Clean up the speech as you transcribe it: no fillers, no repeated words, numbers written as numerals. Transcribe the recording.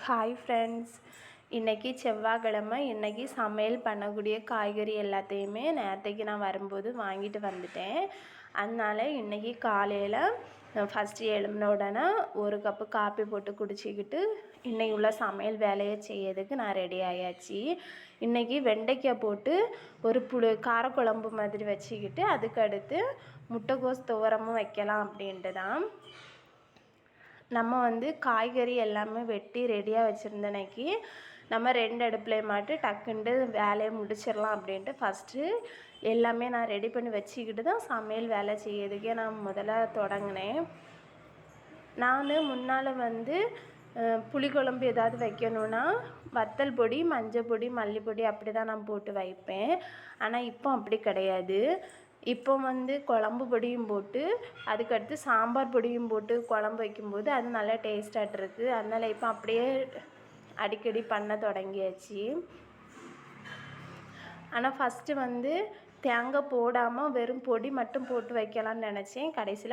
Hi friends, இன்றைக்கி செவ்வாய்க்கிழமை. இன்றைக்கி சமையல் பண்ணக்கூடிய காய்கறி எல்லாத்தையுமே நேரத்தைக்கு நான் வரும்போது வாங்கிட்டு வந்துட்டேன். அதனால் இன்றைக்கி காலையில் ஃபஸ்ட்டு எழும்பின உடனே ஒரு கப்பு காப்பி போட்டு குடிச்சிக்கிட்டு இன்றைக்கி உள்ள சமையல் வேலையை செய்யறதுக்கு நான் ரெடி ஆயாச்சு. இன்றைக்கி வெண்டைக்காய் போட்டு ஒரு காரக்குழம்பு மாதிரி வச்சுக்கிட்டு அதுக்கடுத்து முட்டைக்கோஸ் துவரமும் வைக்கலாம் அப்படின்ட்டு தான். நம்ம காய்கறி எல்லாமே வெட்டி ரெடியாக வச்சுருந்தனைக்கு நம்ம 2 அடுப்புலையும் மாட்டு டக்குன்ட்டு வேலையை முடிச்சிடலாம் அப்படின்ட்டு ஃபஸ்ட்டு எல்லாமே நான் ரெடி பண்ணி வச்சுக்கிட்டு தான் சமையல் வேலை செய்யறதுக்கே நான் முதல்ல தொடங்கினேன். நான் முன்னால் புளிக்குழம்பு ஏதாவது வைக்கணுன்னா வத்தல் பொடி, மஞ்சள் பொடி, மல்லிப்பொடி அப்படி தான் நான் போட்டு வைப்பேன். ஆனால் இப்போ அப்படி கிடையாது. இப்போ குழம்பு பொடியும் போட்டு அதுக்கடுத்து சாம்பார் பொடியும் போட்டு குழம்பு வைக்கும்போது அது நல்லா டேஸ்ட்டாக இருக்குது. அதனால் இப்போ அப்படியே அடிக்கடி பண்ண தொடங்கியாச்சு. ஆனால் ஃபஸ்ட்டு தேங்காய் போடாமல் வெறும் பொடி மட்டும் போட்டு வைக்கலான்னு நினச்சேன். கடைசியில்